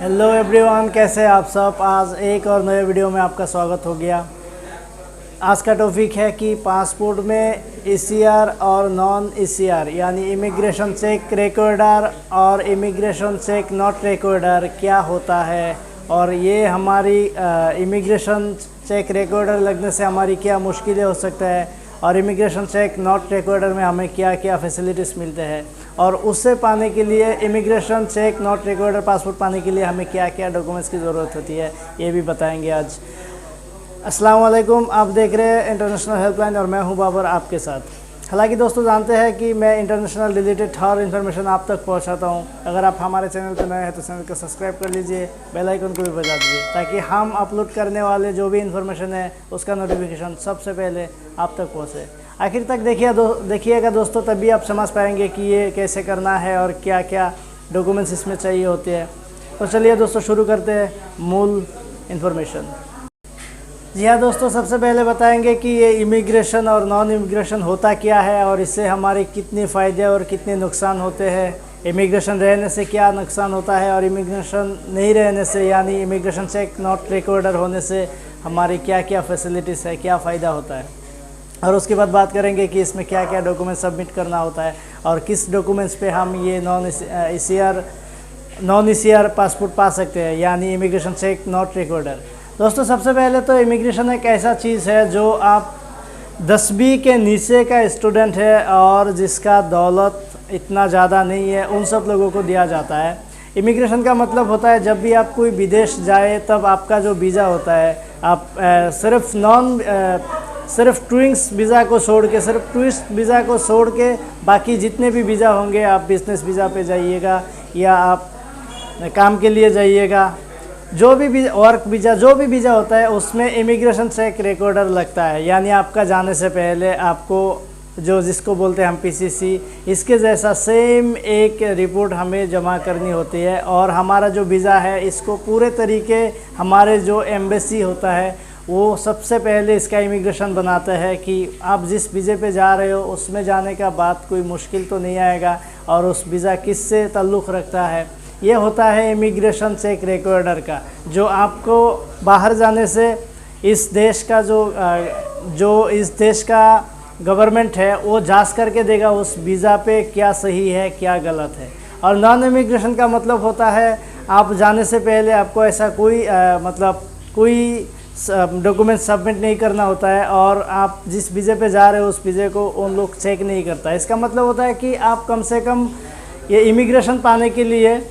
Hello everyone, कैसे हैं आप सब। आज एक और नए वीडियो में आपका स्वागत हो गया। आज का टॉपिक है कि पासपोर्ट में ईसीआर और नॉन ईसीआर यानी इमिग्रेशन चेक रिकॉर्डर और इमिग्रेशन चेक नॉट रिकॉर्डर क्या होता है, और ये हमारी इमिग्रेशन चेक रिकॉर्डर लगने से हमारी क्या मुश्किलें हो सकता है, और इमिग्रेशन चेक नॉट रिकॉर्डर में हमें क्या क्या फैसिलिटीज़ मिलते हैं, और उससे पाने के लिए immigration check not recorder passport पाने के लिए हमें क्या क्या डॉक्यूमेंट्स की ज़रूरत होती है, ये भी बताएंगे आज। अस्सलाम वालेकुम, आप देख रहे हैं इंटरनेशनल हेल्पलाइन और मैं हूं बाबर आपके साथ। हालांकि दोस्तों जानते हैं कि मैं इंटरनेशनल रिलेटेड हर इन्फॉर्मेशन आप तक पहुंचाता हूं। अगर आप हमारे चैनल पर नए हैं तो चैनल को सब्सक्राइब कर लीजिए, बेल आइकन को भी बजा दीजिए, ताकि हम अपलोड करने वाले जो भी इन्फॉर्मेशन है उसका नोटिफिकेशन सबसे पहले आप तक पहुँचे। आखिर तक देखिएगा दोस्तों, तभी आप समझ पाएंगे कि ये कैसे करना है और क्या क्या डॉक्यूमेंट्स इसमें चाहिए होते हैं। तो चलिए दोस्तों शुरू करते हैं मूल इन्फॉर्मेशन। जी हाँ दोस्तों, सबसे पहले बताएंगे कि ये इमिग्रेशन और नॉन इमिग्रेशन होता क्या है और इससे हमारे कितने फ़ायदे और कितने नुकसान होते हैं। इमिग्रेशन रहने से क्या नुकसान होता है और इमिग्रेशन नहीं रहने से यानी इमिग्रेशन चेक नॉट रिकॉर्डर होने से हमारी क्या क्या फैसिलिटीज़ है, क्या फ़ायदा होता है। और उसके बाद बात करेंगे कि इसमें क्या क्या डॉक्यूमेंट सबमिट करना होता है और किस डॉक्यूमेंट्स पे हम ये नॉन ईसीआर पासपोर्ट पा सकते हैं यानी इमिग्रेशन चेक नॉट रिकॉर्डर। दोस्तों सबसे पहले तो इमिग्रेशन एक ऐसा चीज़ है जो आप 10वीं के नीचे का स्टूडेंट है और जिसका दौलत इतना ज़्यादा नहीं है, उन सब लोगों को दिया जाता है। इमिग्रेशन का मतलब होता है जब भी आप कोई विदेश जाए तब आपका जो वीज़ा होता है, आप सिर्फ टूरिस्ट वीज़ा को छोड़ के बाकी जितने भी वीज़ा होंगे, आप बिजनेस वीज़ा पे जाइएगा या आप काम के लिए जाइएगा, जो भी वर्क वीज़ा जो भी वीज़ा होता है उसमें इमिग्रेशन चेक रिकॉर्डर लगता है। यानी आपका जाने से पहले आपको जिसको बोलते हैं हम पीसीसी, इसके जैसा सेम एक रिपोर्ट हमें जमा करनी होती है। और हमारा जो वीज़ा है इसको पूरे तरीके हमारे जो एम्बेसी होता है वो सबसे पहले इसका इमिग्रेशन बनाता है कि आप जिस वीज़े पे जा रहे हो उसमें जाने का बाद कोई मुश्किल तो नहीं आएगा और उस वीज़ा किससे ताल्लुक़ रखता है। ये होता है इमिग्रेशन चेक रिकॉर्डर का, जो आपको बाहर जाने से इस देश का गवर्नमेंट है वो जांच करके देगा उस वीज़ा पे क्या सही है क्या गलत है। और नॉन इमिग्रेशन का मतलब होता है आप जाने से पहले आपको ऐसा कोई डॉक्यूमेंट सबमिट नहीं करना होता है और आप जिस वीज़े पे जा रहे हो उस वीज़े को उन लोग चेक नहीं करता। इसका मतलब होता है कि आप कम से कम ये इमिग्रेशन पाने के लिए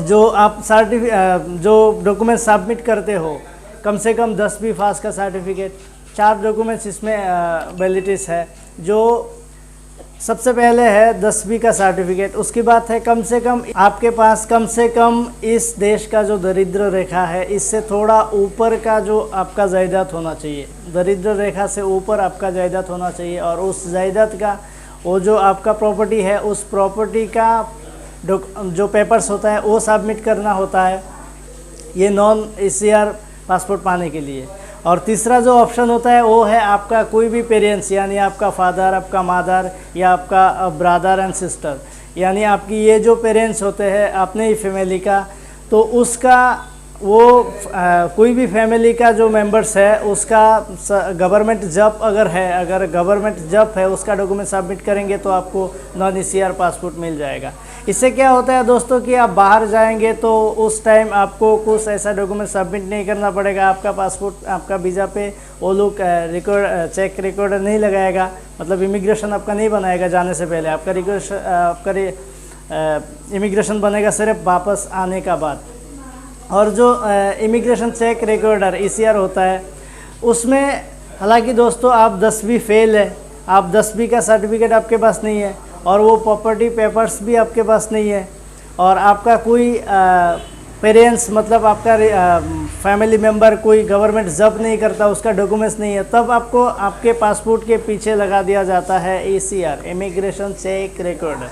जो आप जो डॉक्यूमेंट सबमिट करते हो, कम से कम 10वीं पास का सर्टिफिकेट, 4 डॉक्यूमेंट्स इसमें वैलिडिटीज़ है। जो सबसे पहले है 10वीं का सर्टिफिकेट, उसकी बात है कम से कम आपके पास कम से कम इस देश का जो दरिद्र रेखा है इससे थोड़ा ऊपर का जो आपका जायदाद होना चाहिए, दरिद्र रेखा से ऊपर आपका जायदाद होना चाहिए। और उस जायदाद का वो जो आपका प्रॉपर्टी है उस प्रॉपर्टी का जो पेपर्स होता है वो सबमिट करना होता है ये नॉन ईसीआर पासपोर्ट पाने के लिए। और तीसरा जो ऑप्शन होता है वो है आपका कोई भी पेरेंट्स यानी आपका फादर, आपका मदर या आपका ब्रदर एंड सिस्टर, यानी आपकी ये जो पेरेंट्स होते हैं अपने ही फैमिली का, तो उसका कोई भी फैमिली का जो मेंबर्स है उसका गवर्नमेंट जॉब अगर गवर्नमेंट जॉब है उसका डॉक्यूमेंट सबमिट करेंगे तो आपको नॉन ईसीआर पासपोर्ट मिल जाएगा। इससे क्या होता है दोस्तों कि आप बाहर जाएंगे तो उस टाइम आपको कुछ ऐसा डॉक्यूमेंट सबमिट नहीं करना पड़ेगा। आपका पासपोर्ट, आपका वीज़ा पे वो लोग चेक रिकॉर्डर नहीं लगाएगा, मतलब इमिग्रेशन आपका नहीं बनाएगा जाने से पहले। आपका इमिग्रेशन बनेगा सिर्फ वापस आने का बाद। और जो इमिग्रेशन चेक रिकॉर्डर ईसीआर होता है उसमें हालांकि दोस्तों आप 10वीं फेल है, आप 10वीं का सर्टिफिकेट आपके पास नहीं है और वो प्रॉपर्टी पेपर्स भी आपके पास नहीं है और आपका कोई पेरेंट्स मतलब आपका फैमिली मेम्बर कोई गवर्नमेंट जॉब नहीं करता, उसका डॉक्यूमेंट्स नहीं है, तब आपको आपके पासपोर्ट के पीछे लगा दिया जाता है ईसीआर, इमिग्रेशन चेक रिकॉर्डर,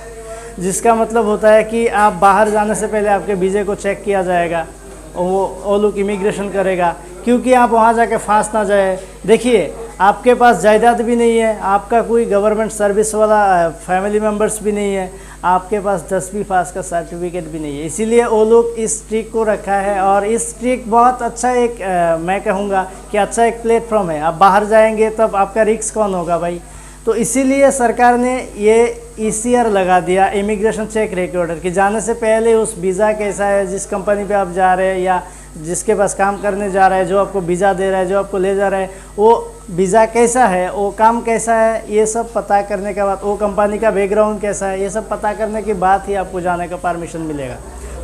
जिसका मतलब होता है कि आप बाहर जाने से पहले आपके वीज़े को चेक किया जाएगा, वो लोग इमिग्रेशन करेगा, क्योंकि आप वहाँ जाके फंस ना जाए। देखिए आपके पास जायदाद भी नहीं है, आपका कोई गवर्नमेंट सर्विस वाला फैमिली मेम्बर्स भी नहीं है, आपके पास 10वीं पास का सर्टिफिकेट भी नहीं है। इसीलिए वो लोग इस ट्रिक को रखा है, और इस ट्रिक बहुत अच्छा एक मैं कहूँगा कि अच्छा एक प्लेटफॉर्म है। आप बाहर जाएंगे तब आपका रिस्क कौन होगा भाई। तो इसीलिए सरकार ने ये ECR लगा दिया, इमिग्रेशन चेक रिकॉर्डर, कि जाने से पहले उस वीज़ा कैसा है, जिस कंपनी पे आप जा रहे हैं या जिसके पास काम करने जा रहे हैं, जो आपको वीज़ा दे रहा है, जो आपको ले जा रहा है, वो वीज़ा कैसा है, वो काम कैसा है, ये सब पता करने के बाद, वो कंपनी का बैकग्राउंड कैसा है, ये सब पता करने के बाद ही आपको जाने का परमिशन मिलेगा,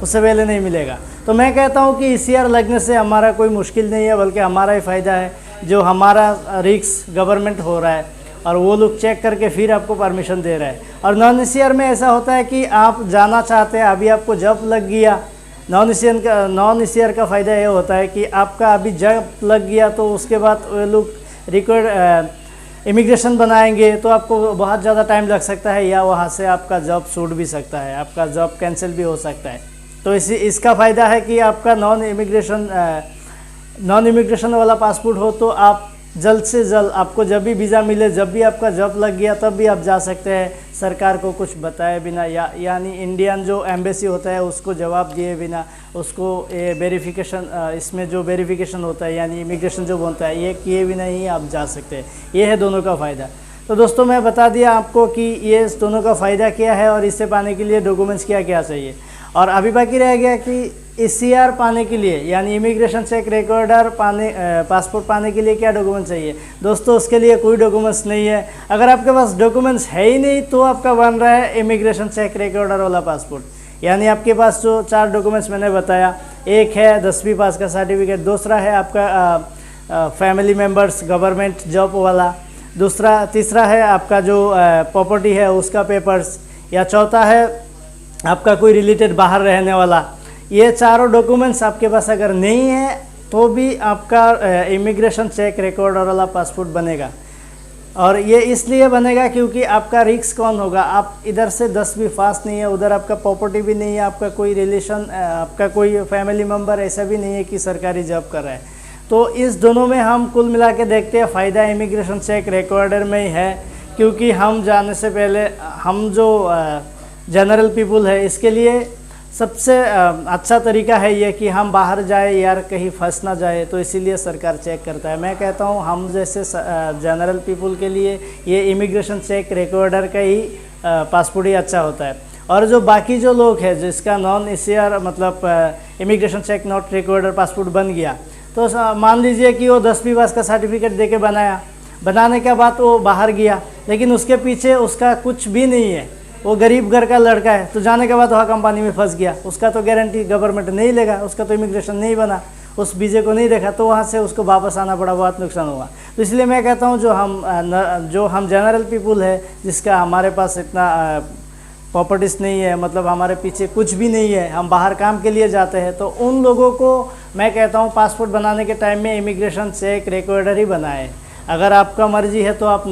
उससे पहले नहीं मिलेगा। तो मैं कहता हूँ कि ECR लगने से हमारा कोई मुश्किल नहीं है, बल्कि हमारा ही फ़ायदा है। जो हमारा रिस्क गवर्नमेंट हो रहा है और वो लोग चेक करके फिर आपको परमिशन दे रहा है। और नॉन ECR में ऐसा होता है कि आप जाना चाहते हैं, अभी आपको जॉब लग गया। नॉन ECR का फ़ायदा ये होता है कि आपका अभी जॉब लग गया तो उसके बाद वो लोग रिकॉर्ड इमिग्रेशन बनाएंगे, तो आपको बहुत ज़्यादा टाइम लग सकता है, या वहाँ से आपका जॉब छूट भी सकता है, आपका जॉब कैंसिल भी हो सकता है। तो इसका फ़ायदा है कि आपका नॉन इमिग्रेशन वाला पासपोर्ट हो तो आप जल्द से जल्द, आपको जब भी वीज़ा मिले, जब भी आपका जॉब लग गया तब भी आप जा सकते हैं, सरकार को कुछ बताए बिना, यानी इंडियन जो एम्बेसी होता है उसको जवाब दिए बिना, उसको ये वेरिफिकेशन, इसमें जो वेरिफिकेशन होता है यानी इमिग्रेशन जो बनता है, ये किए बिना ही आप जा सकते हैं। ये है दोनों का फ़ायदा। तो दोस्तों मैं बता दिया आपको कि ये दोनों का फ़ायदा क्या है और इससे पाने के लिए डॉक्यूमेंट्स क्या क्या चाहिए। और अभी बाकी रह गया कि ECR पाने के लिए, यानी इमिग्रेशन चेक रिकॉर्डर पासपोर्ट पाने के लिए क्या डॉक्यूमेंट चाहिए। दोस्तों उसके लिए कोई डॉक्यूमेंट्स नहीं है। अगर आपके पास डॉक्यूमेंट्स है ही नहीं तो आपका बन रहा है इमिग्रेशन चेक रिकॉर्डर वाला पासपोर्ट। यानी आपके पास जो 4 डॉक्यूमेंट्स मैंने बताया, एक है 10वीं पास का सर्टिफिकेट, दूसरा है आपका फैमिली मेम्बर्स गवर्नमेंट जॉब वाला, तीसरा है आपका जो प्रॉपर्टी है उसका पेपर्स, या चौथा है आपका कोई रिलेटेड बाहर रहने वाला। ये चारों डॉक्यूमेंट्स आपके पास अगर नहीं है तो भी आपका इमिग्रेशन चेक रिकॉर्डर वाला पासपोर्ट बनेगा। और ये इसलिए बनेगा क्योंकि आपका रिस्क कौन होगा, आप इधर से 10वीं पास नहीं है, उधर आपका प्रॉपर्टी भी नहीं है, आपका कोई रिलेशन, आपका कोई फैमिली मेम्बर ऐसा भी नहीं है कि सरकारी जॉब कर रहा है। तो इस दोनों में हम कुल मिला के देखते हैं फ़ायदा इमिग्रेशन चेक रिकॉर्डर में ही है, क्योंकि हम जाने से पहले हम जो जनरल पीपल है इसके लिए सबसे अच्छा तरीका है ये कि हम बाहर जाए यार, कहीं फंस ना जाए, तो इसीलिए सरकार चेक करता है। मैं कहता हूँ हम जैसे जनरल पीपल के लिए ये इमिग्रेशन चेक रिकॉर्डर का ही पासपोर्ट ही अच्छा होता है। और जो बाकी जो लोग हैं जिसका नॉन ECR मतलब immigration check not recorder passport बन गया, तो मान लीजिए कि वो 10वीं पास का सर्टिफिकेट दे के बनाने के बाद वो बाहर गया, लेकिन उसके पीछे उसका कुछ भी नहीं है, वो गरीब घर का लड़का है, तो जाने के बाद वहाँ कंपनी में फंस गया, उसका तो गारंटी गवर्नमेंट नहीं लेगा, उसका तो इमिग्रेशन नहीं बना, उस वीज़े को नहीं देखा, तो वहाँ से उसको वापस आना पड़ा, बहुत नुकसान हुआ। तो इसलिए मैं कहता हूँ जो हम जनरल पीपल है जिसका हमारे पास इतना प्रॉपर्टीज़ नहीं है, मतलब हमारे पीछे कुछ भी नहीं है, हम बाहर काम के लिए जाते हैं, तो उन लोगों को मैं कहता हूँ पासपोर्ट बनाने के टाइम में इमिग्रेशन चेक रिकॉर्डर ही बनाए। अगर आपका मर्जी है तो आप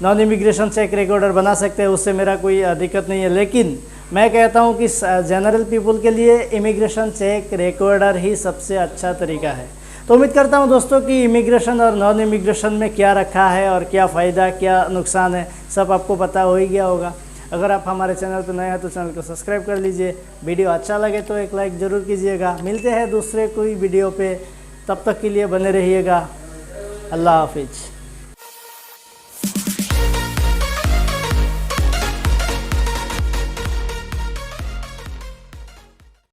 नॉन इमिग्रेशन चेक रिकॉर्डर बना सकते हैं, उससे मेरा कोई दिक्कत नहीं है। लेकिन मैं कहता हूं कि जनरल पीपल के लिए इमिग्रेशन चेक रिकॉर्डर ही सबसे अच्छा तरीका है। तो उम्मीद करता हूं दोस्तों कि इमिग्रेशन और नॉन इमिग्रेशन में क्या रखा है और क्या फ़ायदा क्या नुकसान है सब आपको पता हो ही गया होगा। अगर आप हमारे चैनल पर नए हैं तो चैनल को सब्सक्राइब कर लीजिए। वीडियो अच्छा लगे तो एक लाइक ज़रूर कीजिएगा। मिलते हैं दूसरे कोई वीडियो पे, तब तक के लिए बने रहिएगा। अल्लाह हाफिज़।